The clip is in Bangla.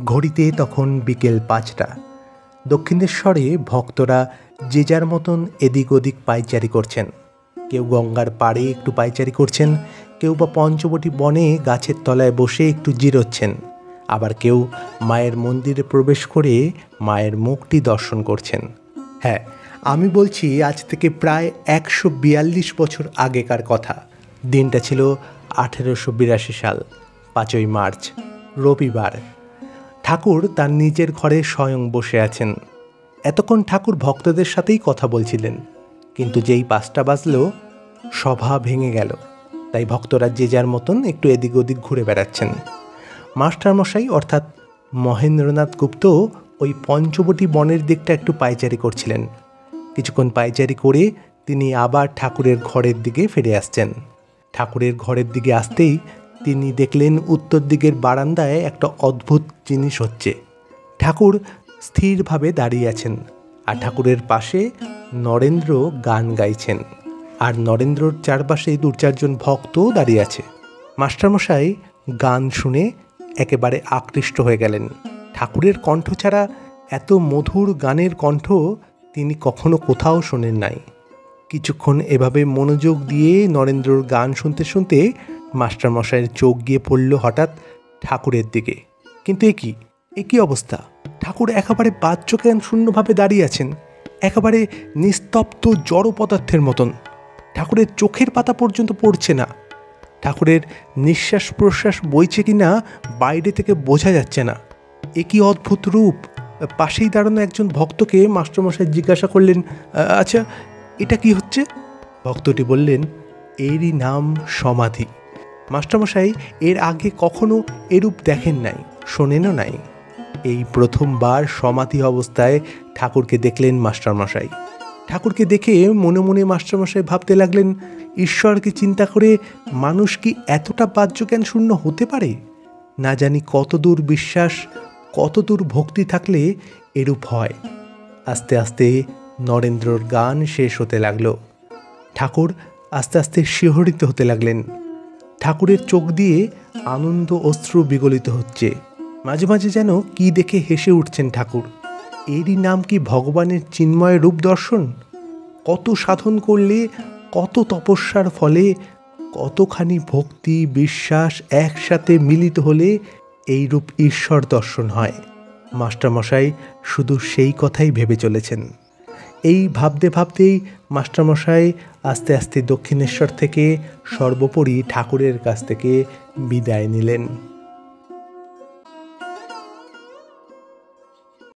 ঘড়িতে তখন বিকেল ৫টা। দক্ষিণেশ্বরে ভক্তরা যে যার মতন এদিক ওদিক পায়চারি করছেন। কেউ গঙ্গার পাড়ে একটু পায়চারি করছেন, কেউ বা পঞ্চবটী বনে গাছের তলায় বসে একটু জিরোচ্ছেন, আবার কেউ মায়ের মন্দিরে প্রবেশ করে মায়ের মুখটি দর্শন করছেন। হ্যাঁ, আমি বলছি আজ থেকে প্রায় ১৪২ বছর আগেকার কথা। দিনটা ছিল ১৮৮২ সাল ৫ই মার্চ, রবিবার। ঠাকুর তার নিজের ঘরে স্বয়ং বসে আছেন। এতক্ষণ ঠাকুর ভক্তদের সাথেই কথা বলছিলেন, কিন্তু যেই ৫টা বাজল সভা ভেঙে গেল। তাই ভক্তরা যে যার মতন একটু এদিক ওদিক ঘুরে বেড়াচ্ছেন। মাস্টারমশাই অর্থাৎ মহেন্দ্রনাথ গুপ্ত ওই পঞ্চবটী বনের দিকটা একটু পায়চারি করছিলেন। কিছুক্ষণ পায়চারি করে তিনি আবার ঠাকুরের ঘরের দিকে ফিরে আসছেন। ঠাকুরের ঘরের দিকে আসতেই তিনি দেখলেন উত্তর দিকের বারান্দায় একটা অদ্ভুত জিনিস হচ্ছে। ঠাকুর স্থিরভাবে দাঁড়িয়ে আছেন, আর ঠাকুরের পাশে নরেন্দ্র গান গাইছেন, আর নরেন্দ্রর চারপাশে ২-৪ জন ভক্তও দাঁড়িয়ে আছে। মাস্টারমশাই গান শুনে একেবারে আকৃষ্ট হয়ে গেলেন। ঠাকুরের কণ্ঠ ছাড়া এত মধুর গানের কণ্ঠ তিনি কখনো কোথাও শোনেন নাই। কিছুক্ষণ এভাবে মনোযোগ দিয়ে নরেন্দ্রর গান শুনতে শুনতে মাস্টারমশাইয়ের চোখ গিয়ে পড়ল হঠাৎ ঠাকুরের দিকে। কিন্তু এ কি অবস্থা! ঠাকুর একেবারে বাহ্যজ্ঞান শূন্যভাবে দাঁড়িয়ে আছেন, একেবারে নিস্তব্ধ জড় পদার্থের মতন। ঠাকুরের চোখের পাতা পর্যন্ত পড়ছে না। ঠাকুরের নিঃশ্বাস প্রশ্বাস বইছে কিনা বাইরে থেকে বোঝা যাচ্ছে না। এ কি অদ্ভুত রূপ! পাশেই দাঁড়ানো একজন ভক্তকে মাস্টারমশাই জিজ্ঞাসা করলেন, আচ্ছা এটা কি হচ্ছে? ভক্তটি বললেন, এরই নাম সমাধি। মাস্টারমশাই এর আগে কখনো এরূপ দেখেন নাই, শোনেনও নাই। এই প্রথমবার সমাধি অবস্থায় ঠাকুরকে দেখলেন মাস্টারমশাই। ঠাকুরকে দেখে মনে মনে মাস্টারমশাই ভাবতে লাগলেন, ঈশ্বরকে চিন্তা করে মানুষ কি এতটা বাহ্যজ্ঞান শূন্য হতে পারে? না জানি কতদূর বিশ্বাস, কতদূর ভক্তি থাকলে এরূপ হয়। আস্তে আস্তে নরেন্দ্রর গান শেষ হতে লাগলো। ঠাকুর আস্তে আস্তে শিহরিত হতে লাগলেন। ঠাকুরের চোখ দিয়ে আনন্দ অশ্রু বিগলিত হচ্ছে। মাঝে মাঝে যেন কি দেখে হেসে উঠছেন ঠাকুর। এরই নাম কি ভগবানের চিন্ময় রূপ দর্শন? কত সাধন করলে, কত তপস্যার ফলে, কতখানি ভক্তি বিশ্বাস একসাথে মিলিত হলে এই রূপ ঈশ্বর দর্শন হয়। মাস্টারমশাই শুধু সেই কথাই ভেবে চলেছেন। এই ভাবতে ভাবতেই মাস্টারমশাই আস্তে আস্তে দক্ষিণেশ্বর থেকে সর্বোপরি ঠাকুরের কাছ থেকে বিদায় নিলেন।